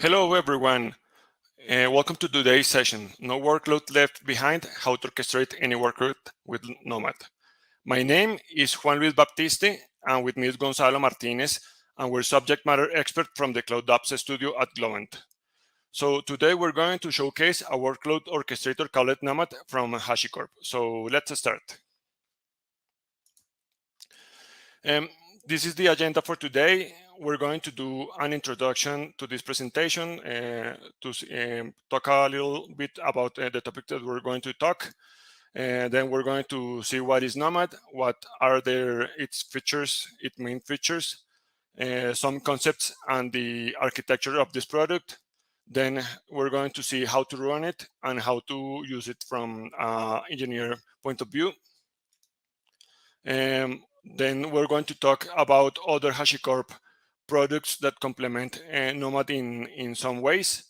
Hello everyone, welcome to today's session, No Workload Left Behind, How to Orchestrate Any Workload with Nomad. My name is Juan Luis Baptiste, and with me is Gonzalo Martinez, and we're subject matter expert from the Cloud Apps Studio at Glowant. So today we're going to showcase a workload orchestrator called Nomad from Hashicorp. So let's start. This is the agenda for today. We're going to do an introduction to this presentation to talk a little bit about the topic that we're going to talk. Then we're going to see what is Nomad, what are its features, its main features, some concepts and the architecture of this product. Then we're going to see how to run it and how to use it from an engineer point of view. Then we're going to talk about other Hashicorp products that complement Nomad in some ways.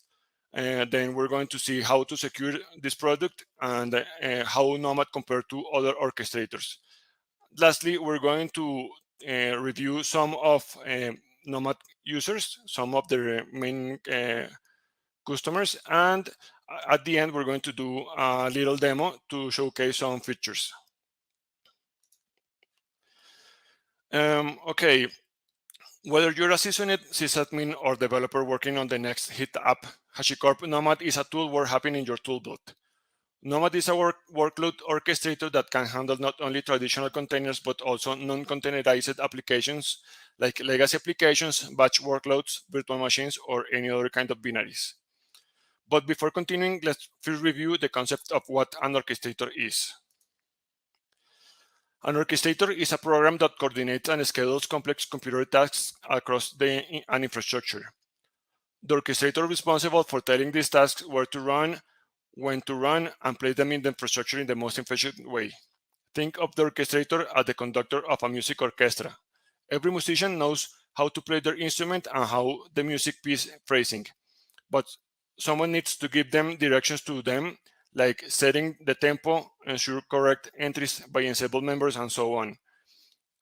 Then we're going to see how to secure this product and how Nomad compared to other orchestrators. Lastly, we're going to review some of Nomad users, some of their main customers, and at the end, we're going to do a little demo to showcase some features. Okay, whether you're a seasoned sysadmin or developer working on the next hit app, Hashicorp Nomad is a tool worth having in your toolbox. Nomad is a workload orchestrator that can handle not only traditional containers but also non-containerized applications like legacy applications, batch workloads, virtual machines, or any other kind of binaries. But before continuing, let's first review the concept of what an orchestrator is. An orchestrator is a program that coordinates and schedules complex computer tasks across an infrastructure. The orchestrator is responsible for telling these tasks where to run, when to run, and place them in the infrastructure in the most efficient way. Think of the orchestrator as the conductor of a music orchestra. Every musician knows how to play their instrument and how the music piece phrasing, but someone needs to give them directions to them, like setting the tempo, ensure correct entries by ensemble members, and so on.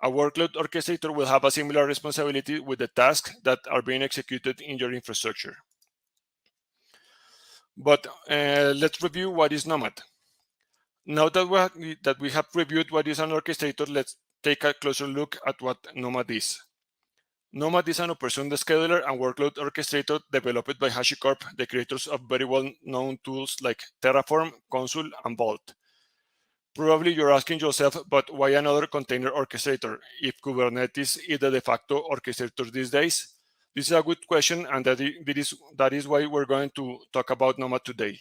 A workload orchestrator will have a similar responsibility with the tasks that are being executed in your infrastructure. But let's review what is Nomad. Now that we have reviewed what is an orchestrator, let's take a closer look at what Nomad is. Nomad is an operational scheduler and workload orchestrator developed by Hashicorp, the creators of very well-known tools like Terraform, Consul, and Vault. Probably you're asking yourself, but why another container orchestrator if Kubernetes is the de facto orchestrator these days? This is a good question, and that is why we're going to talk about Nomad today.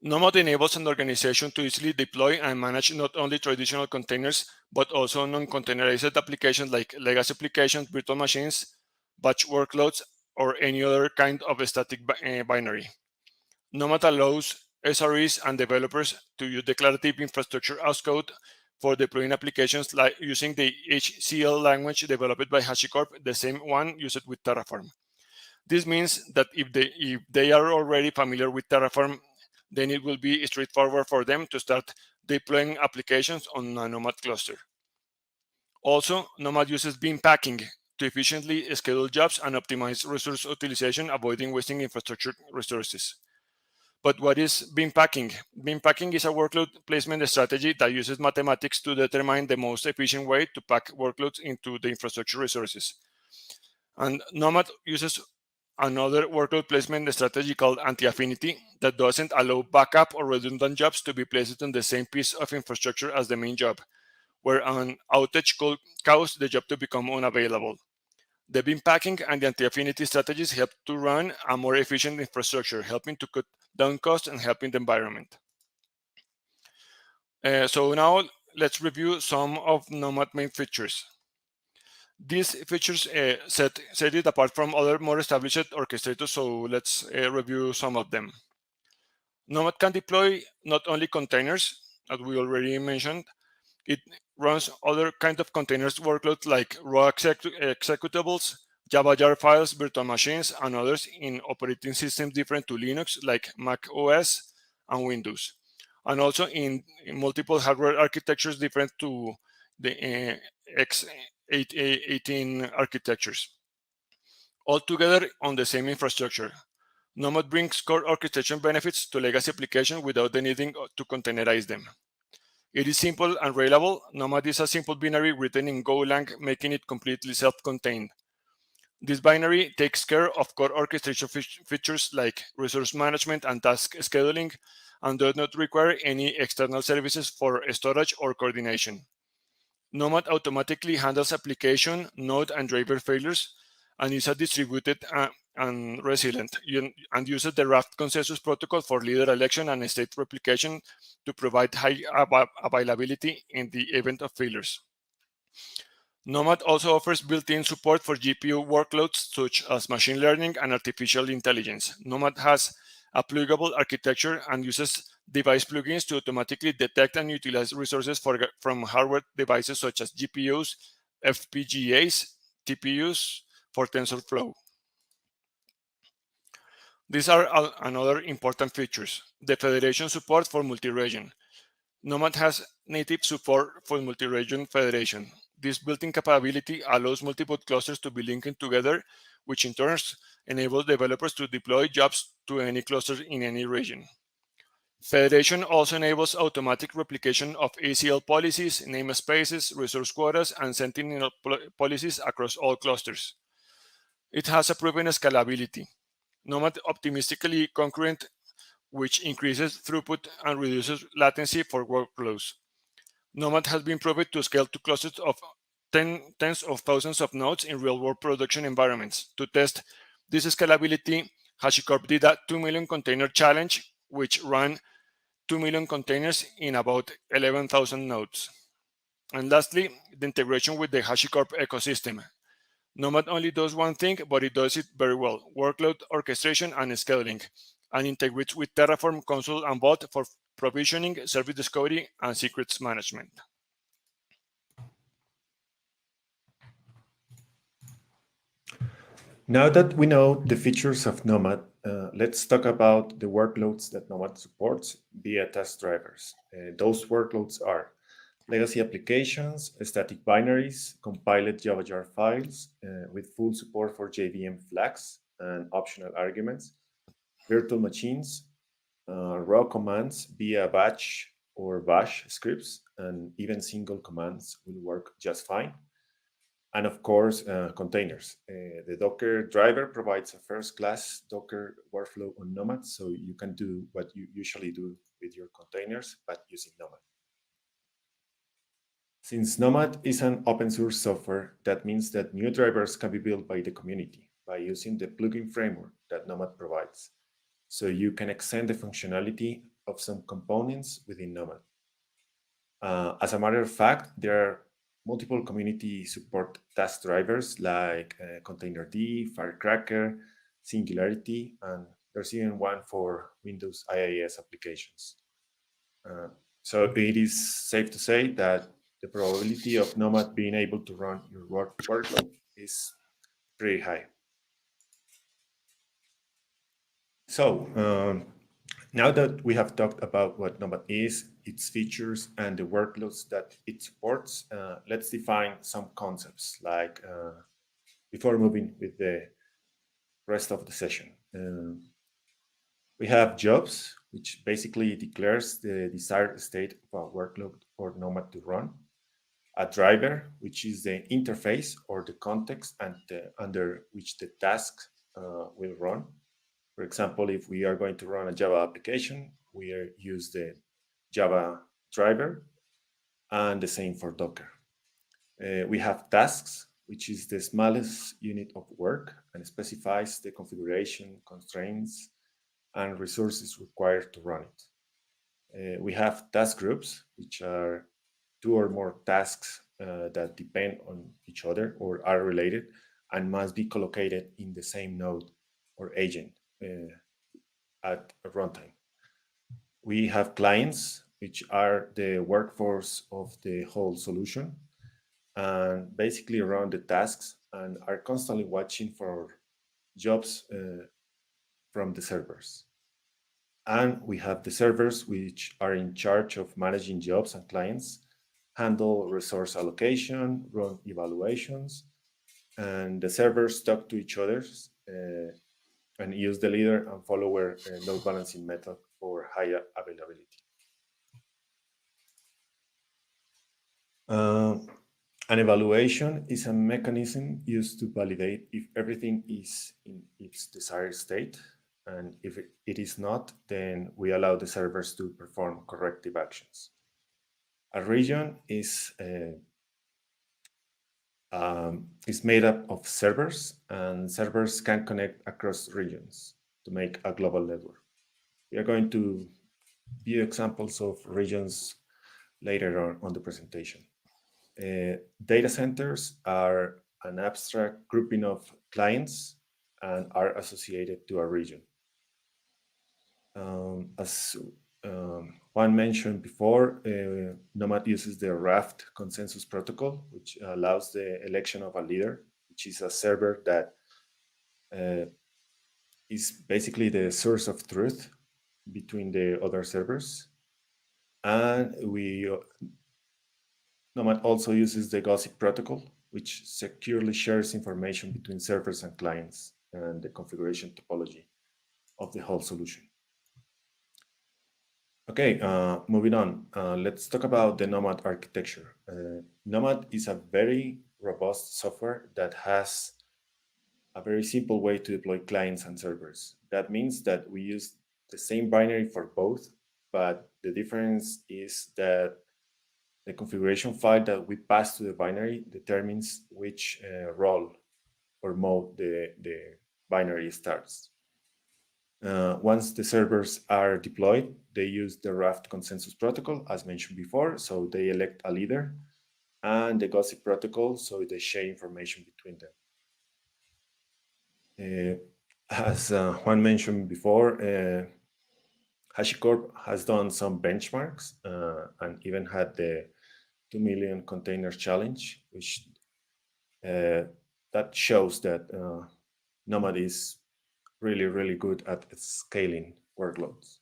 Nomad enables an organization to easily deploy and manage not only traditional containers, but also non-containerized applications like legacy applications, virtual machines, batch workloads, or any other kind of static binary. Nomad allows SREs and developers to use declarative infrastructure as code for deploying applications like using the HCL language developed by Hashicorp, the same one used with Terraform. This means that if they are already familiar with Terraform, then it will be straightforward for them to start deploying applications on a Nomad cluster. Also, Nomad uses bin packing to efficiently schedule jobs and optimize resource utilization, avoiding wasting infrastructure resources. But what is bin packing? Bin packing is a workload placement strategy that uses mathematics to determine the most efficient way to pack workloads into the infrastructure resources. And Nomad uses another workload placement strategy called anti-affinity that doesn't allow backup or redundant jobs to be placed on the same piece of infrastructure as the main job, where an outage could cause the job to become unavailable. The bin packing and the anti-affinity strategies help to run a more efficient infrastructure, helping to cut down costs and helping the environment. So now let's review some of Nomad main features. These features set it apart from other more established orchestrators, so let's review some of them. Nomad can deploy not only containers, as we already mentioned, it runs other kind of containers workloads like raw executables, Java jar files, virtual machines, and others in operating systems different to Linux like Mac OS and Windows, and also in multiple hardware architectures different to the x18 architectures. all together on the same infrastructure. Nomad brings core orchestration benefits to legacy applications without the needing to containerize them. It is simple and reliable. Nomad is a simple binary written in Golang, making it completely self-contained. This binary takes care of core orchestration features like resource management and task scheduling, and does not require any external services for storage or coordination. Nomad automatically handles application, node, and driver failures, and is a distributed and resilient, and uses the Raft consensus protocol for leader election and state replication to provide high availability in the event of failures. Nomad also offers built-in support for GPU workloads such as machine learning and artificial intelligence. Nomad has a pluggable architecture and uses device plugins to automatically detect and utilize resources from hardware devices such as GPUs, FPGAs, TPUs for TensorFlow. These are another important features. The federation support for multi-region. Nomad has native support for multi-region federation. This built-in capability allows multiple clusters to be linked together, which in turn enables developers to deploy jobs to any cluster in any region. Federation also enables automatic replication of ACL policies, namespaces, resource quotas, and sentinel policies across all clusters. It has a proven scalability. Nomad optimistically concurrent, which increases throughput and reduces latency for workloads. Nomad has been proved to scale to clusters of tens of thousands of nodes in real-world production environments. To test this scalability, Hashicorp did a 2 million container challenge, which ran 2 million containers in about 11,000 nodes. And lastly, the integration with the Hashicorp ecosystem. Nomad only does one thing, but it does it very well: workload orchestration and scheduling, and integrates with Terraform, Console, and Vault for provisioning, service discovery, and secrets management. Now that we know the features of Nomad, let's talk about the workloads that Nomad supports via task drivers. Those workloads are legacy applications, static binaries, compiled Java jar files with full support for JVM flags and optional arguments, virtual machines, raw commands via batch or bash scripts, and even single commands will work just fine. And of course, containers. The Docker driver provides a first-class Docker workflow on Nomad, so you can do what you usually do with your containers, but using Nomad. Since Nomad is an open source software, that means that new drivers can be built by the community by using the plugin framework that Nomad provides. So you can extend the functionality of some components within Nomad. As a matter of fact, there are multiple community support task drivers like Containerd, Firecracker, Singularity, and there's even one for Windows IIS applications. So it is safe to say that the probability of Nomad being able to run your workload is pretty high. So now that we have talked about what Nomad is, its features, and the workloads that it supports, let's define some concepts like before moving with the rest of the session. We have jobs, which basically declares the desired state of a workload for Nomad to run. A driver, which is the interface or the context under which the task will run. For example, if we are going to run a Java application, we use the Java driver, and the same for Docker. We have tasks, which is the smallest unit of work and specifies the configuration, constraints, and resources required to run it. We have task groups, which are two or more tasks that depend on each other or are related and must be collocated in the same node or agent at a runtime. We have clients, which are the workforce of the whole solution and basically run the tasks and are constantly watching for jobs from the servers. And we have the servers, which are in charge of managing jobs and clients, handle resource allocation, run evaluations, and the servers talk to each other and use the leader and follower load balancing method for higher availability. An evaluation is a mechanism used to validate if everything is in its desired state, and if it is not, then we allow the servers to perform corrective actions. A region is made up of servers, and servers can connect across regions to make a global network. We are going to view examples of regions later on the presentation. Data centers are an abstract grouping of clients and are associated to a region. As Juan mentioned before, Nomad uses the Raft consensus protocol, which allows the election of a leader, which is a server that is basically the source of truth between the other servers. And Nomad also uses the gossip protocol, which securely shares information between servers and clients and the configuration topology of the whole solution. Okay, moving on. Let's talk about the Nomad architecture. Nomad is a very robust software that has a very simple way to deploy clients and servers. That means that we use the same binary for both, but the difference is that the configuration file that we pass to the binary determines which role or mode the binary starts. Once the servers are deployed, they use the Raft consensus protocol, as mentioned before, so they elect a leader, and the gossip protocol, so they share information between them. As Juan mentioned before, Hashicorp has done some benchmarks and even had the 2 million containers challenge, which that shows that Nomad is really, really good at scaling workloads.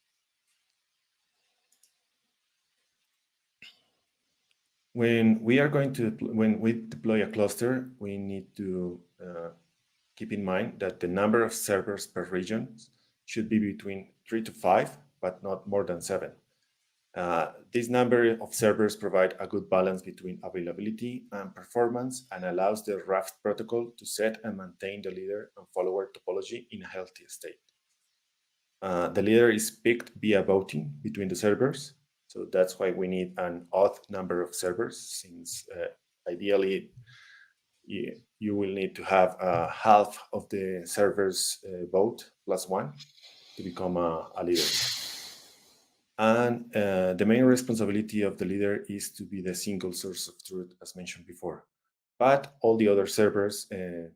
When we deploy a cluster, we need to keep in mind that the number of servers per region should be between 3 to 5, but not more than 7. This number of servers provide a good balance between availability and performance and allows the Raft protocol to set and maintain the leader and follower topology in a healthy state. The leader is picked via voting between the servers, so that's why we need an odd number of servers, since ideally you will need to have half of the servers vote plus 1 to become a leader. And the main responsibility of the leader is to be the single source of truth, as mentioned before. But all the other servers can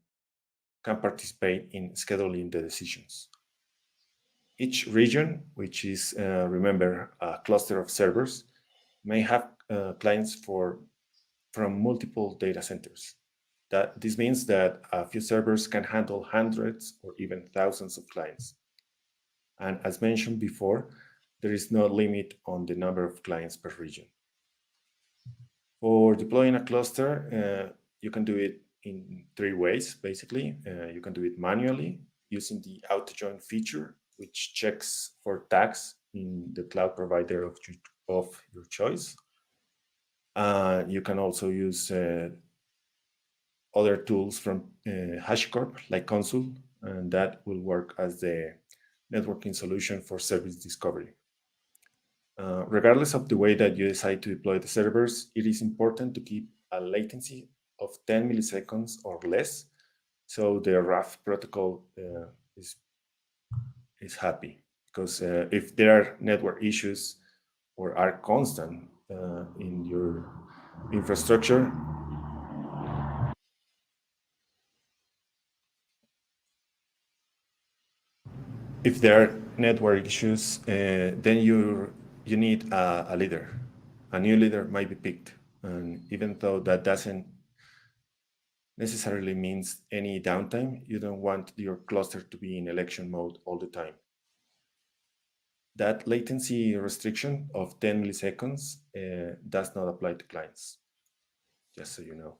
participate in scheduling the decisions. Each region, which is, remember, a cluster of servers, may have clients from multiple data centers. This means that a few servers can handle hundreds or even thousands of clients. And as mentioned before, there is no limit on the number of clients per region. For deploying a cluster, you can do it in 3 ways, basically. You can do it manually using the auto-join feature, which checks for tags in the cloud provider of your choice. You can also use other tools from Hashicorp, like Consul, and that will work as the networking solution for service discovery. Regardless of the way that you decide to deploy the servers, it is important to keep a latency of 10 milliseconds or less, so the Raft protocol is happy. Because if there are network issues or are constant in your infrastructure, if there are network issues, then you need a leader. A new leader might be picked, and even though that doesn't necessarily means any downtime, you don't want your cluster to be in election mode all the time. That latency restriction of 10 milliseconds does not apply to clients, just so you know.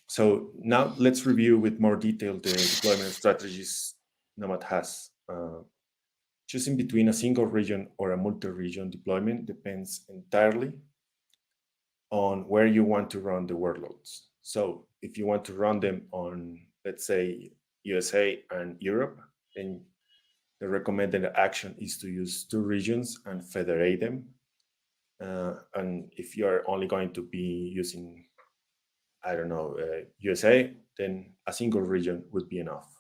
So now let's review with more detail the deployment strategies Nomad has. Choosing between a single region or a multi-region deployment depends entirely on where you want to run the workloads. So if you want to run them on, let's say, USA and Europe, then the recommended action is to use two regions and federate them. And if you're only going to be using, I don't know, USA, then a single region would be enough.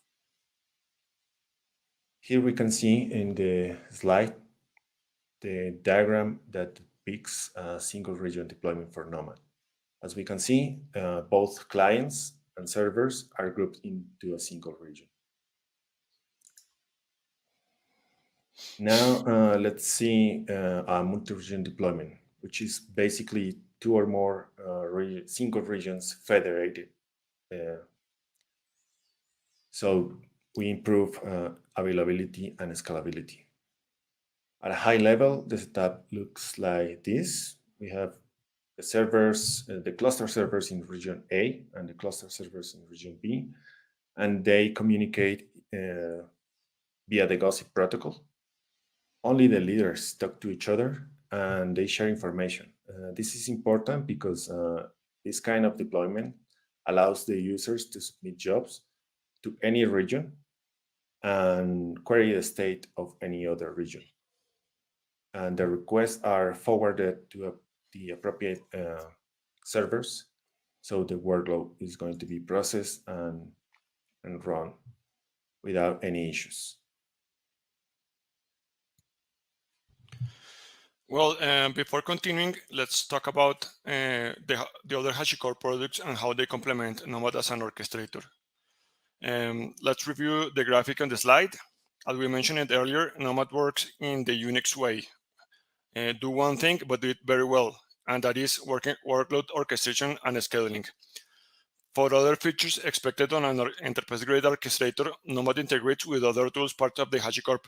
Here we can see in the slide the diagram that depicts a single region deployment for Nomad. As we can see, both clients and servers are grouped into a single region. Now let's see a multi-region deployment, which is basically two or more single regions federated. So we improve availability and scalability. At a high level, the setup looks like this. We have the servers, the cluster servers in region A and the cluster servers in region B, and they communicate via the gossip protocol. Only the leaders talk to each other and they share information. This is important because this kind of deployment allows the users to submit jobs to any region and query the state of any other region. And the requests are forwarded to the appropriate servers. So the workload is going to be processed and run without any issues. Well, before continuing, let's talk about the other Hashicorp products and how they complement Nomad as an orchestrator. Let's review the graphic on the slide. As we mentioned it earlier, Nomad works in the Unix way. Do one thing, but do it very well, and that is workload orchestration and scheduling. For other features expected on an enterprise-grade orchestrator, Nomad integrates with other tools part of the Hashicorp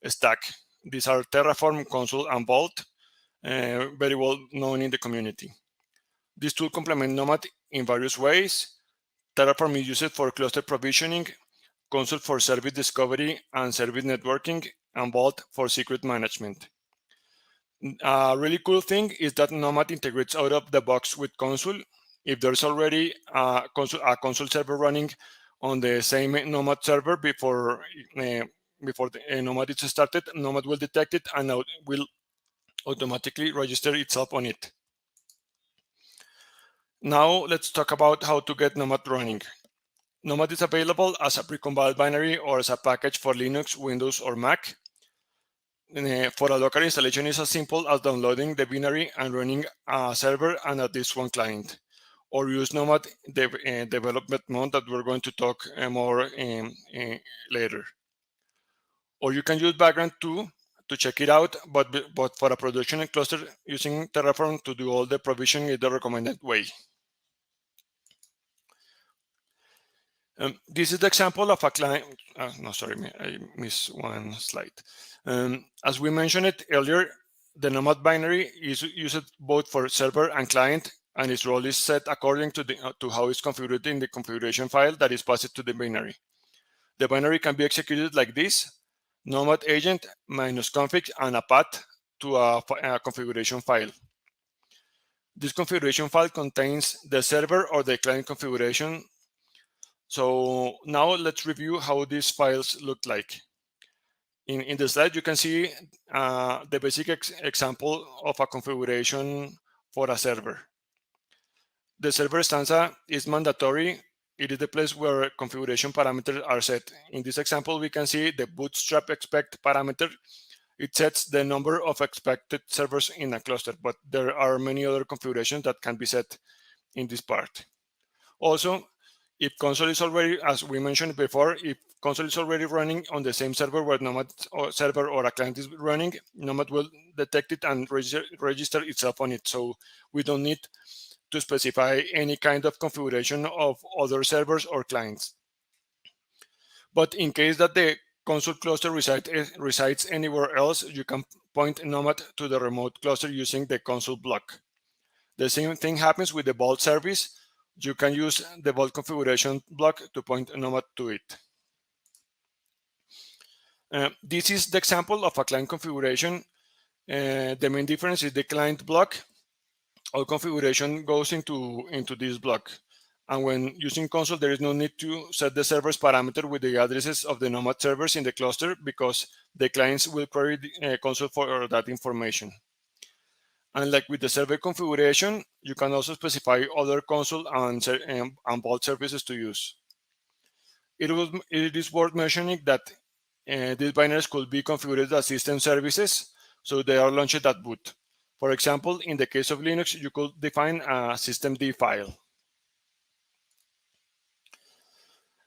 stack. These are Terraform, Consul, and Vault, very well known in the community. These tools complement Nomad in various ways. Terraform is used for cluster provisioning, Consul for service discovery and service networking, and Vault for secret management. A really cool thing is that Nomad integrates out of the box with Consul. If there's already a Consul server running on the same Nomad server before the Nomad is started, Nomad will detect it and will automatically register itself on it. Now let's talk about how to get Nomad running. Nomad is available as a precompiled binary or as a package for Linux, Windows, or Mac. For a local installation, it's as simple as downloading the binary and running a server and at least one client. Or use Nomad development mode that we're going to talk more later. Or you can use background too to check it out, but for a production cluster, using Terraform to do all the provisioning is the recommended way. This is the example of a client. No, sorry, I missed one slide. As we mentioned it earlier, the Nomad binary is used both for server and client, and its role is set according to how it's configured in the configuration file that is passed to the binary. The binary can be executed like this: Nomad agent -config and a path to a configuration file. This configuration file contains the server or the client configuration. So now let's review how these files look like. In the slide, you can see the basic example of a configuration for a server. The server stanza is mandatory. It is the place where configuration parameters are set. In this example, we can see the bootstrap expect parameter. It sets the number of expected servers in a cluster, but there are many other configurations that can be set in this part. Also, if console is already, as we mentioned before, if console is already running on the same server where Nomad server or a client is running, Nomad will detect it and register itself on it. So we don't need to specify any kind of configuration of other servers or clients. But in case that the console cluster resides anywhere else, you can point Nomad to the remote cluster using the console block. The same thing happens with the Vault service. you can use the vault configuration block to point Nomad to it. This is the example of a client configuration. The main difference is the client block. All configuration goes into this block. And when using console, there is no need to set the server's parameter with the addresses of the Nomad servers in the cluster because the clients will query the console for that information. And like with the server configuration, you can also specify other console and vault services to use. It is worth mentioning that these binaries could be configured as system services, so they are launched at boot. For example, in the case of Linux, you could define a systemd file.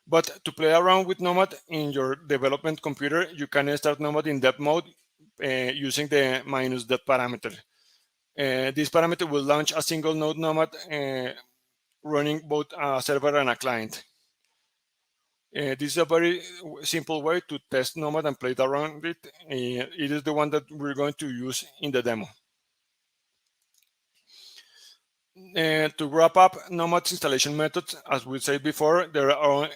But to play around with Nomad in your development computer, you can start Nomad in dev mode using the -dev parameter. This parameter will launch a single node Nomad running both a server and a client. This is a very simple way to test Nomad and play around it. It is the one that we're going to use in the demo. To wrap up Nomad's installation methods, as we said before, there are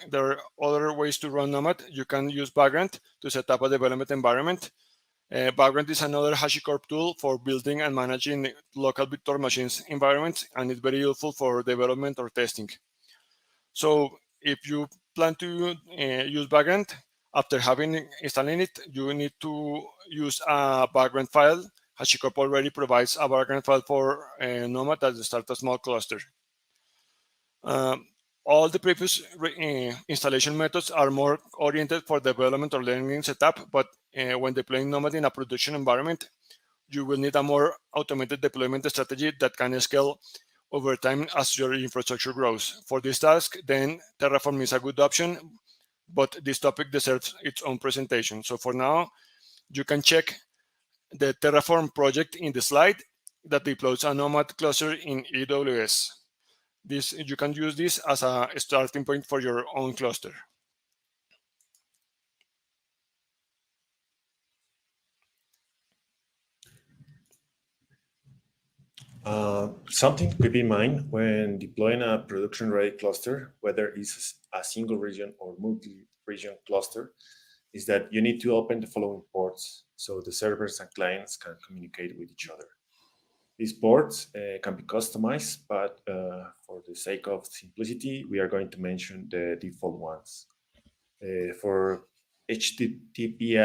other ways to run Nomad. You can use Vagrant to set up a development environment. Vagrant is another Hashicorp tool for building and managing local virtual machines environments, and it's very useful for development or testing. So if you plan to use Vagrant, after having installing it, you need to use a Vagrant file. Hashicorp already provides a Vagrant file for Nomad that starts a small cluster. All the previous installation methods are more oriented for development or learning setup, but when deploying Nomad in a production environment, you will need a more automated deployment strategy that can scale over time as your infrastructure grows. For this task, then Terraform is a good option, but this topic deserves its own presentation. So for now, you can check the Terraform project in the slide that deploys a Nomad cluster in AWS. You can use this as a starting point for your own cluster. Something to keep in mind when deploying a production-ready cluster, whether it's a single region or multi-region cluster, is that you need to open the following ports so the servers and clients can communicate with each other. These ports can be customized, but for the sake of simplicity, we are going to mention the default ones. For HTTP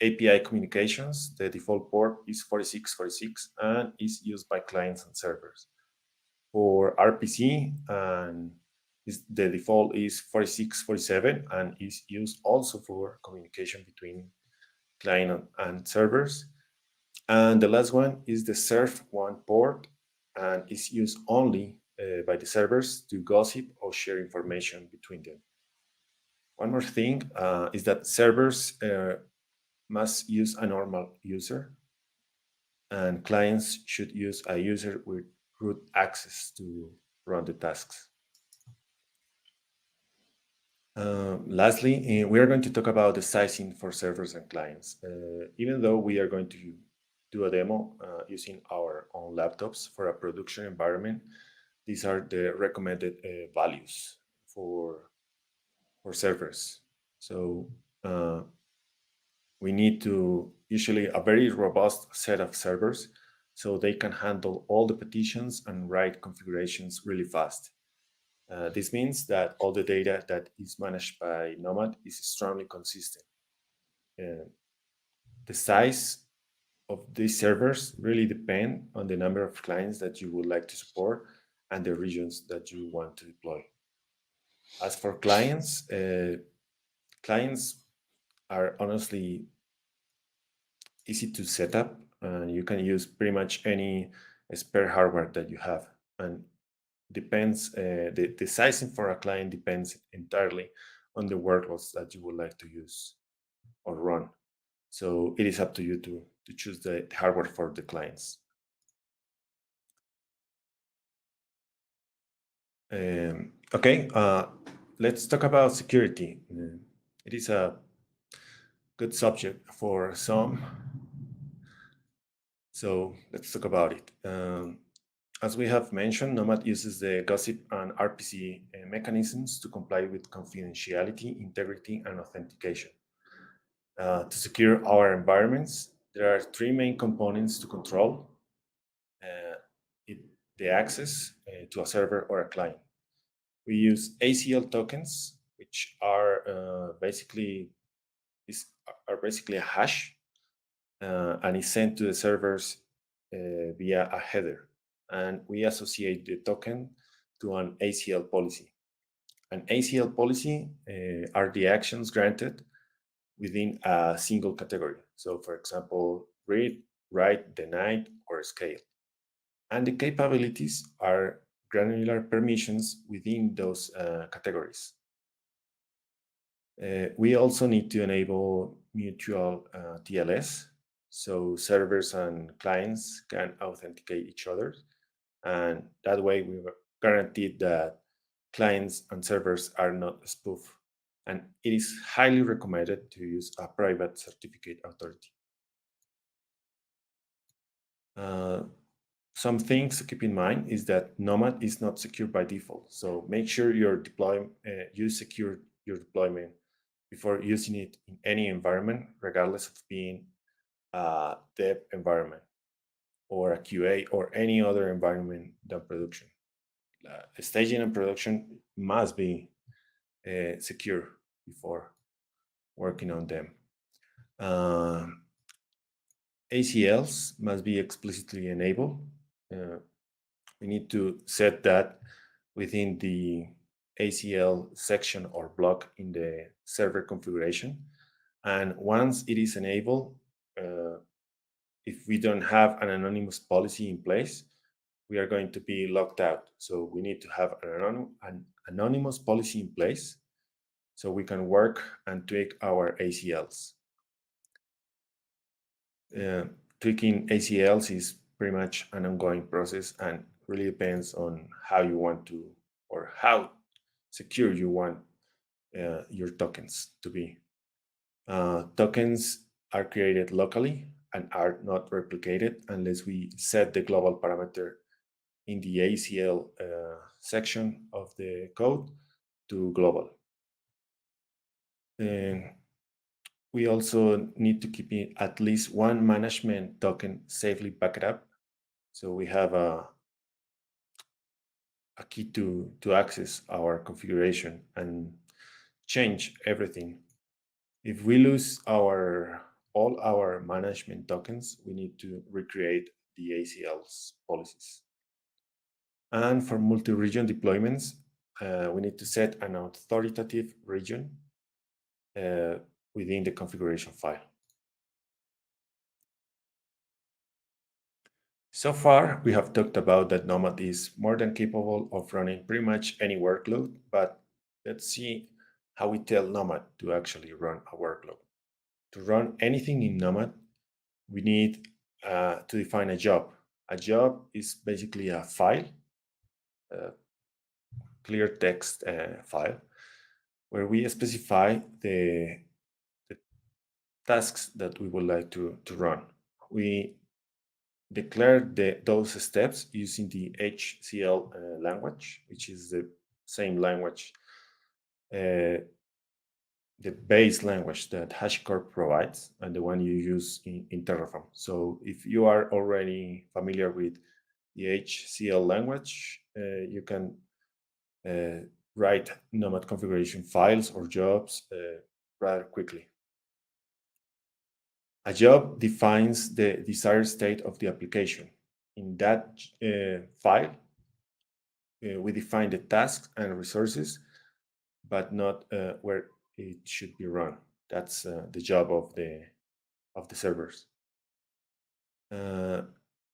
API communications, the default port is 4646 and is used by clients and servers. For RPC, the default is 4647 and is used also for communication between client and servers. And the last one is the serve1 port and is used only by the servers to gossip or share information between them. One more thing is that servers must use a normal user and clients should use a user with root access to run the tasks. Lastly, we are going to talk about the sizing for servers and clients. Even though we are going to do a demo using our own laptops for a production environment, these are the recommended values for servers. So we need to usually a very robust set of servers so they can handle all the petitions and write configurations really fast. This means that all the data that is managed by Nomad is strongly consistent. The size of these servers really depend on the number of clients that you would like to support and the regions that you want to deploy. As for clients, clients are honestly easy to set up. You can use pretty much any spare hardware that you have, and depends. The sizing for a client depends entirely on the workloads that you would like to use or run. So it is up to you to choose the hardware for the clients. Okay, let's talk about security. It is a good subject for some. So let's talk about it. As we have mentioned, Nomad uses the gossip and RPC mechanisms to comply with confidentiality, integrity, and authentication. To secure our environments, there are three main components to control uh, it, the access to a server or a client. We use ACL tokens, which are basically a hash, and is sent to the servers via a header. And we associate the token to an ACL policy. An ACL policy are the actions granted within a single category. So, for example, read, write, deny, or scale. And the capabilities are granular permissions within those categories. We also need to enable mutual TLS, so servers and clients can authenticate each other. And that way we guaranteed that clients and servers are not spoofed. And it is highly recommended to use a private certificate authority. Uh, some things to keep in mind is that Nomad is not secure by default. So make sure you secure your deployment before using it in any environment, regardless of being a dev environment or a QA or any other environment than production. Staging and production must be secure before working on them. Uh, ACLs must be explicitly enabled. Uh, we need to set that within the ACL section or block in the server configuration. And once it is enabled, if we don't have an anonymous policy in place, we are going to be locked out. So we need to have an anonymous policy in place so we can work and tweak our ACLs. Tweaking ACLs is pretty much an ongoing process and really depends on how you want to or how secure you want your tokens to be. Tokens are created locally and are not replicated unless we set the global parameter in the ACL section of the code to global. And we also need to keep at least one management token safely backed up. So we have a key to access our configuration and change everything. If we lose all our management tokens, we need to recreate the ACL's policies. And for multi-region deployments, we need to set an authoritative region within the configuration file. So far, we have talked about that Nomad is more than capable of running pretty much any workload, but let's see how we tell Nomad to actually run a workload. To run anything in Nomad, we need to define a job. A job is basically a file, a clear text file, where we specify the tasks that we would like to run. We declare those steps using the HCL language, which is the same language, the base language that Hashicorp provides and the one you use in Terraform. So if you are already familiar with the HCL language, you can write Nomad configuration files or jobs rather quickly. A job defines the desired state of the application. In that file, we define the tasks and resources, but not where it should be run. That's the job of the servers. The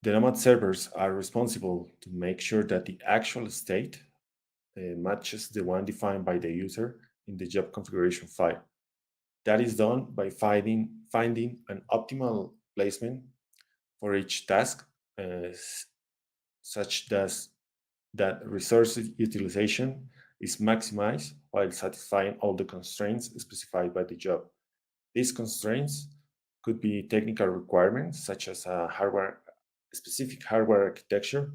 Nomad servers are responsible to make sure that the actual state matches the one defined by the user in the job configuration file. That is done by finding an optimal placement for each task, such that resource utilization is maximized while satisfying all the constraints specified by the job. These constraints could be technical requirements, such as a specific hardware architecture,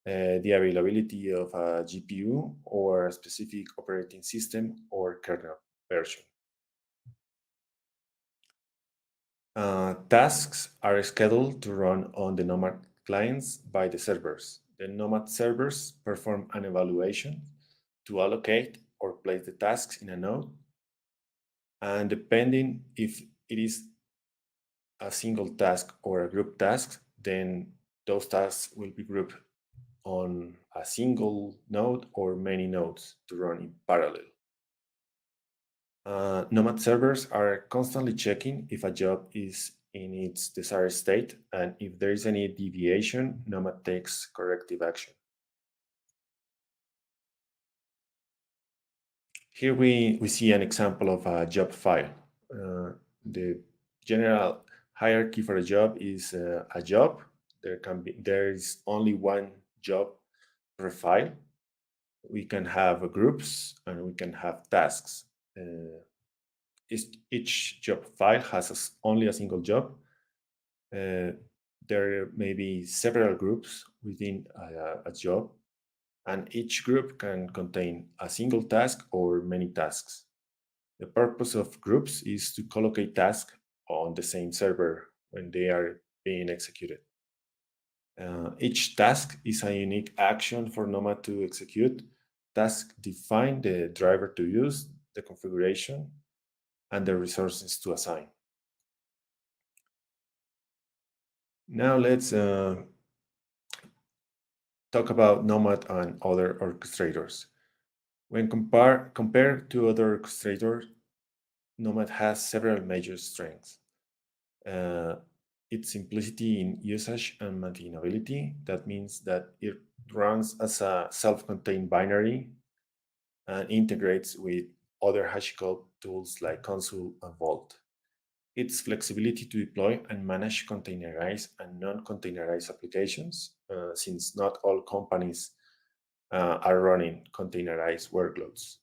the availability of a GPU or a specific operating system or kernel version. Tasks are scheduled to run on the Nomad clients by the servers. The Nomad servers perform an evaluation to allocate or place the tasks in a node, and depending if it is a single task or a group task, then those tasks will be grouped on a single node or many nodes to run in parallel. Nomad servers are constantly checking if a job is in its desired state, and if there is any deviation, Nomad takes corrective action. Here we see an example of a job file. The general hierarchy for a job is a job. There is only one job per file. We can have groups and we can have tasks. Each job file has only a single job. There may be several groups within a job, and each group can contain a single task or many tasks. The purpose of groups is to collocate tasks on the same server when they are being executed. Each task is a unique action for Nomad to execute. Tasks define the driver to use, the configuration, and the resources to assign. Now let's talk about Nomad and other orchestrators. When compared to other orchestrators, Nomad has several major strengths. Its simplicity in usage and maintainability. That means that it runs as a self-contained binary and integrates with other Hashicorp tools like Consul and Vault. Its flexibility to deploy and manage containerized and non-containerized applications, since not all companies are running containerized workloads.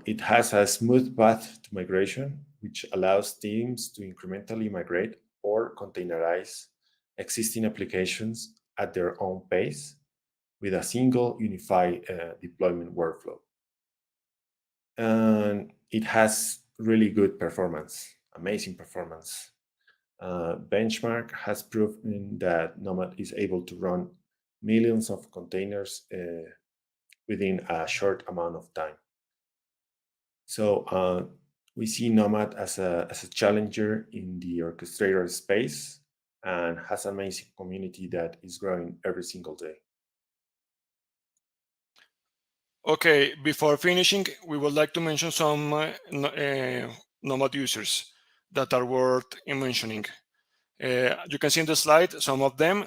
It has a smooth path to migration, which allows teams to incrementally migrate or containerize existing applications at their own pace with a single unified deployment workflow. And it has really good performance, amazing performance. Benchmark has proven that Nomad is able to run millions of containers within a short amount of time. So we see Nomad as a challenger in the orchestrator space and has an amazing community that is growing every single day. Okay, before finishing, we would like to mention some Nomad users that are worth mentioning. You can see in the slide some of them.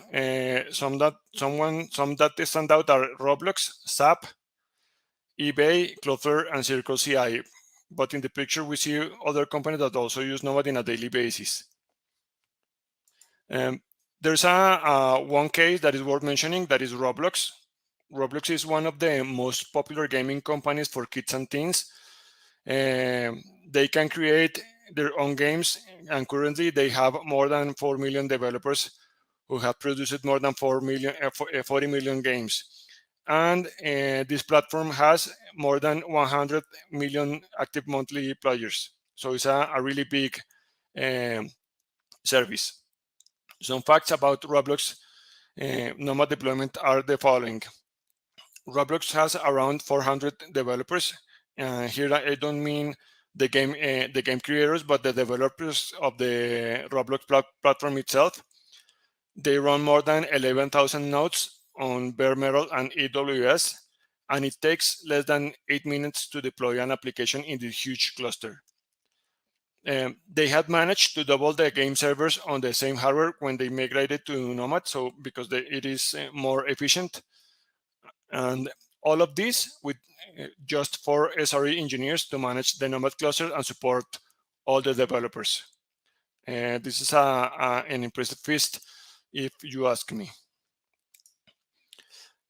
Some that stand out are Roblox, SAP, eBay, Cloudflare, and Circle CI. But in the picture, we see other companies that also use Nomad on a daily basis. There's one case that is worth mentioning, that is Roblox. Roblox is one of the most popular gaming companies for kids and teens. They can create their own games, and currently they have more than 4 million developers who have produced more than 40 million games. And this platform has more than 100 million active monthly players. So it's a really big service. Some facts about Roblox Nomad deployment are the following. Roblox has around 400 developers. Here I don't mean the game creators, but the developers of the Roblox platform itself. They run more than 11,000 nodes on bare metal and AWS, and it takes less than 8 minutes to deploy an application in this huge cluster. They had managed to double the game servers on the same hardware when they migrated to Nomad, so because it is more efficient. And all of this with just 4 SRE engineers to manage the Nomad cluster and support all the developers. This is an impressive feat, if you ask me.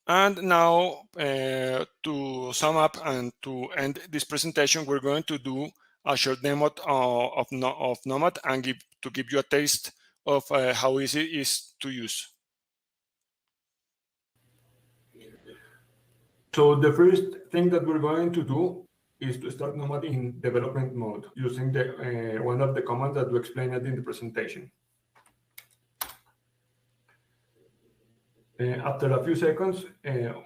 And now, to sum up and to end this presentation, we're going to do a short demo of Nomad and give you a taste of how easy it is to use. So the first thing that we're going to do is to start Nomad in development mode using the one of the commands that we explained in the presentation. After a few seconds,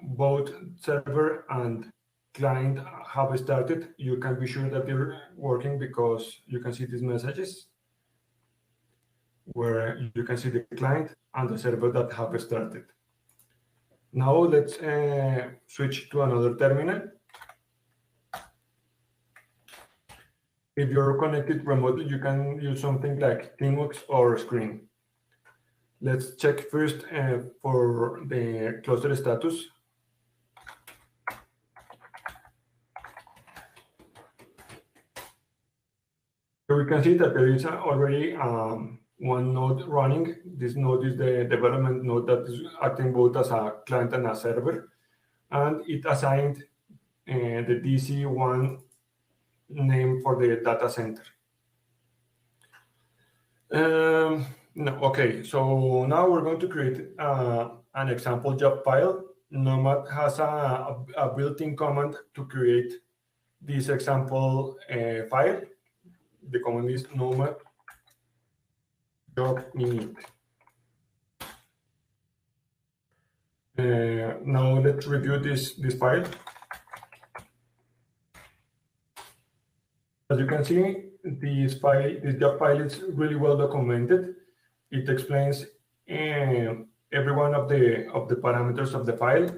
both server and client have started. You can be sure that they're working because you can see these messages where you can see the client and the server that have started. Now let's switch to another terminal. If you're connected remotely, you can use something like Teamworks or Screen. Let's check first for the cluster status. So we can see that there is already one node running. This node is the development node that is acting both as a client and a server. And it assigned the DC1 name for the data center. No, okay, so now we're going to create an example job file. Nomad has a built-in command to create this example file. The command is nomad job init. Now let's review this file. As you can see, this job file is really well documented. It explains every one of the parameters of the file.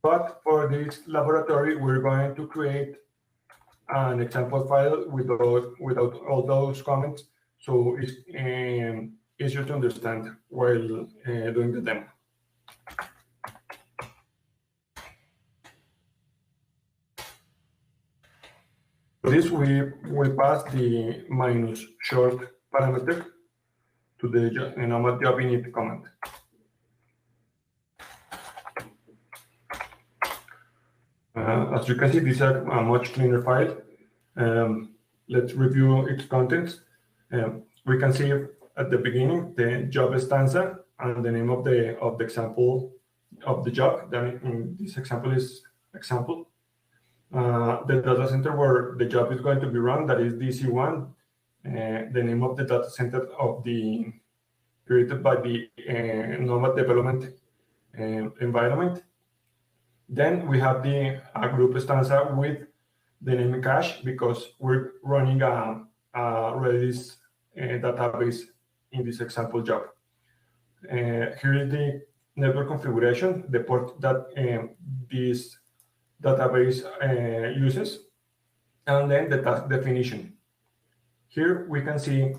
But for this laboratory, we're going to create an example file without all those comments, so it's easier to understand while doing the demo. For this, we pass the -short parameter to the Nomad job init command. As you can see, this is a much cleaner file. Let's review its contents. We can see at the beginning the job stanza and the name of the example of the job. Then in this example is example. The data center where the job is going to be run, that is DC1. The name of the data center of the created by the Nomad development environment. Then we have the group stanza with the name cache because we're running a Redis database in this example job. Here is the network configuration, the port that this database uses, and then the task definition. Here we can see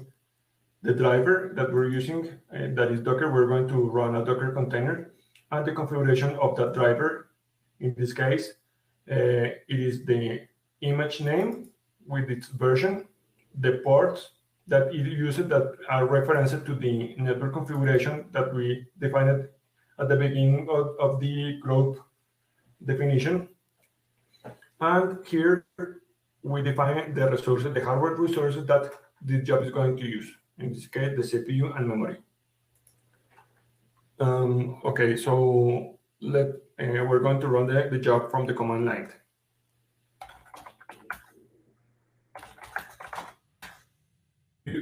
the driver that we're using, that is Docker. We're going to run a Docker container, and the configuration of that driver. In this case, it is the image name with its version, the ports that it uses that are referenced to the network configuration that we defined at the beginning of the group definition. And here we define the resources, the hardware resources that this job is going to use. In this case, the CPU and memory. Okay, so we're going to run the job from the command line.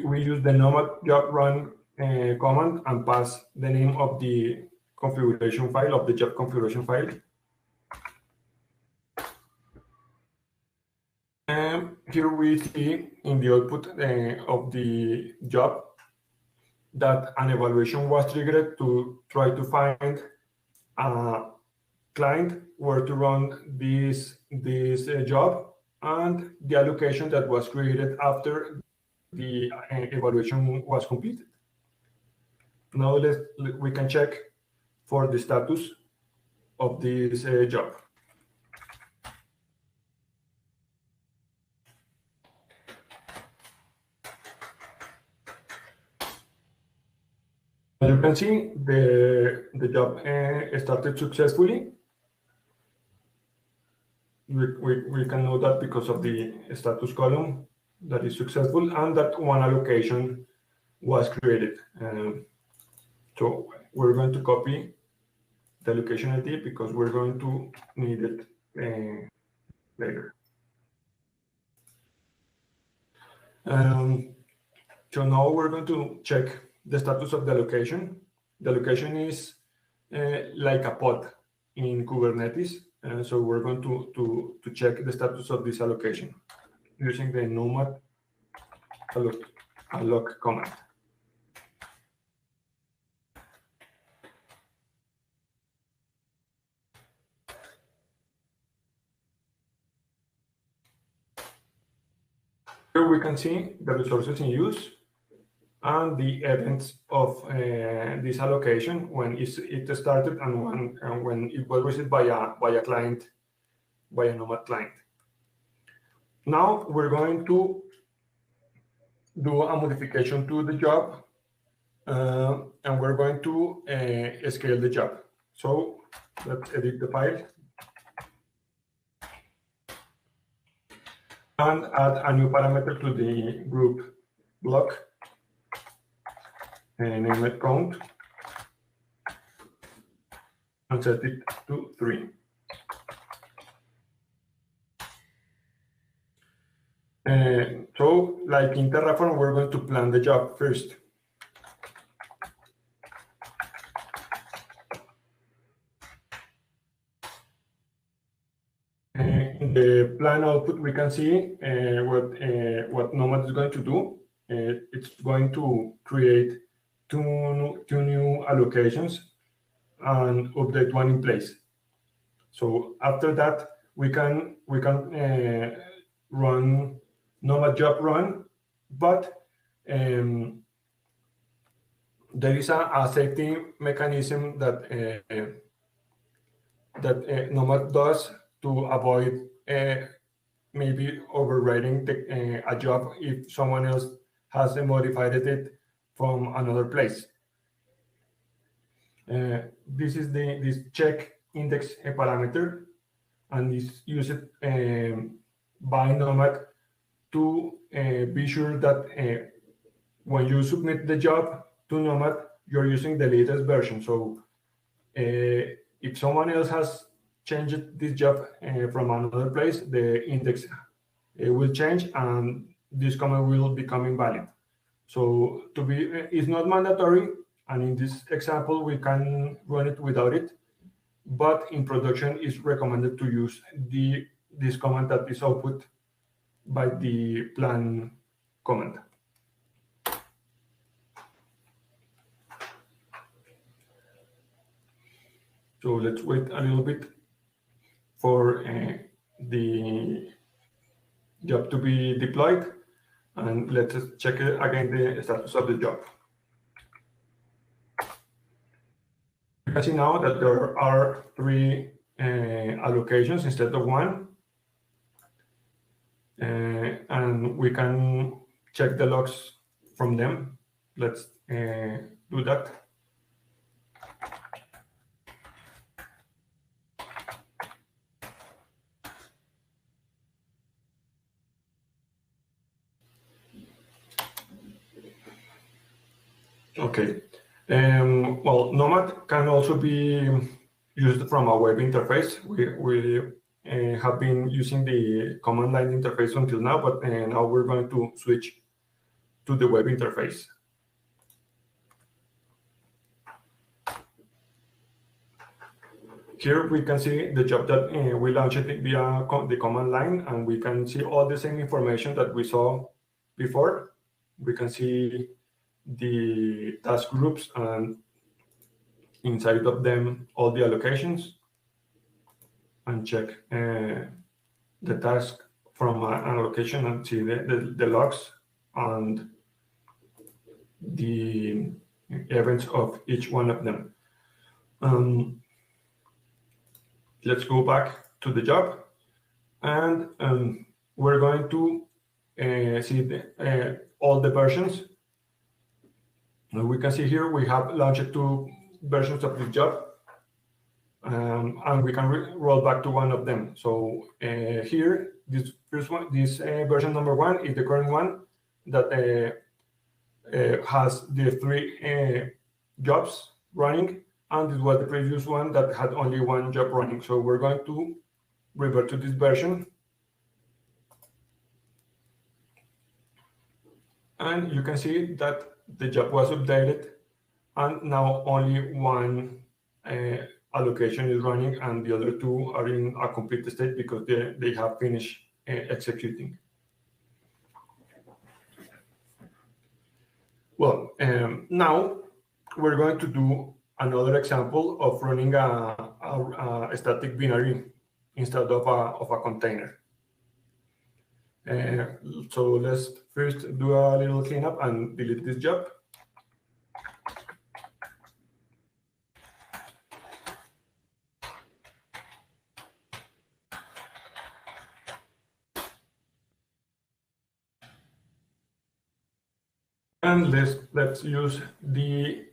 We use the nomad job run command and pass the name of the configuration file, of the job configuration file. And here we see in the output of the job that an evaluation was triggered to try to find a client where to run this job and the allocation that was created after the evaluation was completed. Now we can check for the status of this job. As you can see, the job started successfully. We can know that because of the status column that is successful and that one allocation was created. So we're going to copy the allocation ID because we're going to need it later. So now we're going to check the status of the allocation. The allocation is like a pod in Kubernetes. So we're going to check the status of this allocation using the Nomad alloc command. Here we can see the resources in use and the events of this allocation when it started and when it was received by a client, by a Nomad client. Now we're going to do a modification to the job, and we're going to scale the job. So let's edit the file and add a new parameter to the group block, and name it count, and set it to 3. So, like in Terraform, we're going to plan the job first. In the plan output, we can see what Nomad is going to do. It's going to create two new allocations and update one in place. So after that, we can run Nomad job run, but there is a safety mechanism that Nomad does to avoid maybe overriding a job if someone else has modified it from another place. This is this check index parameter, and is used by Nomad to be sure that when you submit the job to Nomad, you're using the latest version. So if someone else has changed this job from another place, the index will change and this comment will become invalid. So it's not mandatory, and in this example, we can run it without it. But in production, it's recommended to use this command that is output by the plan command. So let's wait a little bit for the job to be deployed, and let's check again the status of the job. You can see now that there are 3 allocations instead of 1. And we can check the logs from them. Let's do that. Okay. Well, Nomad can also be used from a web interface. We have been using the command line interface until now, but now we're going to switch to the web interface. Here we can see the job that we launched it via the command line, and we can see all the same information that we saw before. We can see the task groups, and inside of them all the allocations, and check the task from an allocation and see the logs and the events of each one of them. Let's go back to the job, and we're going to see all the versions. And we can see here we have launched 2 versions of the job, and we can roll back to one of them. So here, this first one, this version number 1 is the current one that has the 3 jobs running, and this was the previous one that had only one job running. So we're going to revert to this version. And you can see that the job was updated, and now only one allocation is running, and the other two are in a complete state because they have finished executing. Well, now we're going to do another example of running a static binary instead of a container. So let's first do a little cleanup and delete this job. And let's use the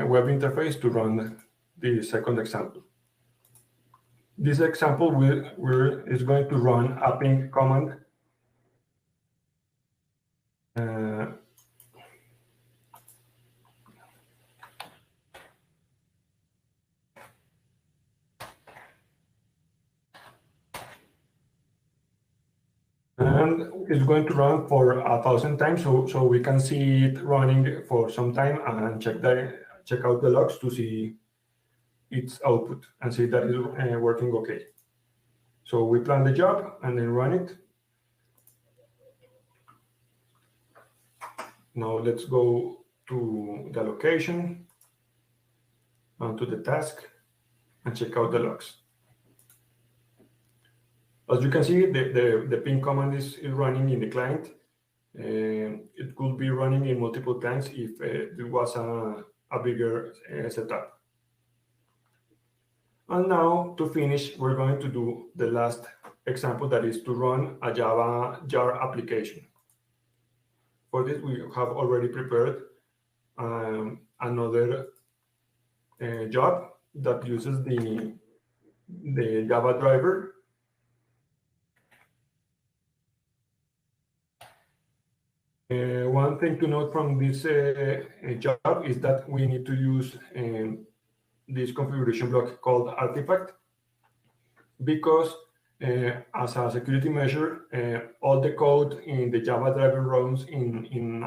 web interface to run the second example. This example is going to run a ping command. And it's going to run for 1,000 times, so we can see it running for some time and check out the logs to see its output and see that it's working okay. So we plan the job and then run it. Now let's go to the location, onto the task, and check out the logs. As you can see, the ping command is running in the client. It could be running in multiple clients if there was a bigger setup. And now to finish, we're going to do the last example, that is to run a Java jar application. For this, we have already prepared another job that uses the Java driver. One thing to note from this job is that we need to use this configuration block called artifact, because as a security measure, all the code in the Java driver runs in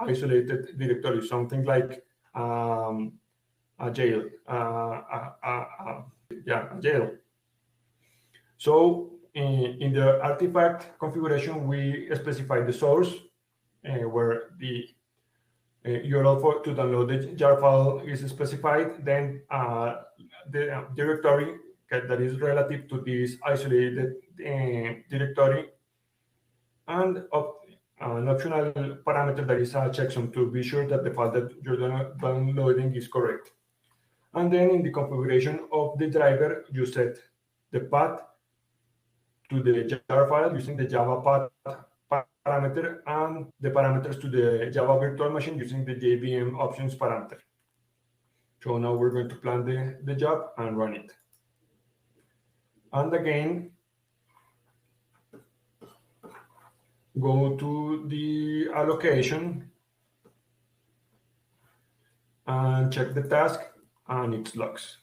isolated directory, something like a jail, a jail. So in the artifact configuration, we specify the source, where the URL to download the jar file is specified, then the directory that is relative to this isolated directory, and an optional parameter that is a checksum to be sure that the file that you're downloading is correct. And then in the configuration of the driver, you set the path to the jar file using the Java path parameter, and the parameters to the Java virtual machine using the JVM options parameter. So now we're going to plan the job and run it. And again, go to the allocation and check the task and its logs.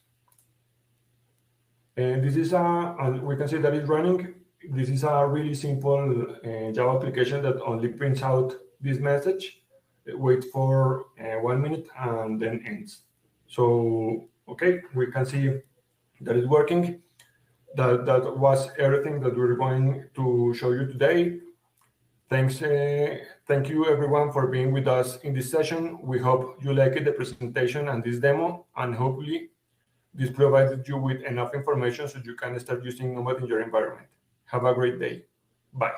And this is and we can see that it's running. This is a really simple Java application that only prints out this message, waits for 1 minute, and then ends. So, okay, we can see that it's working. That was everything that we're going to show you today. Thank you everyone for being with us in this session. We hope you liked the presentation and this demo, and hopefully this provided you with enough information so you can start using Nomad in your environment. Have a great day. Bye.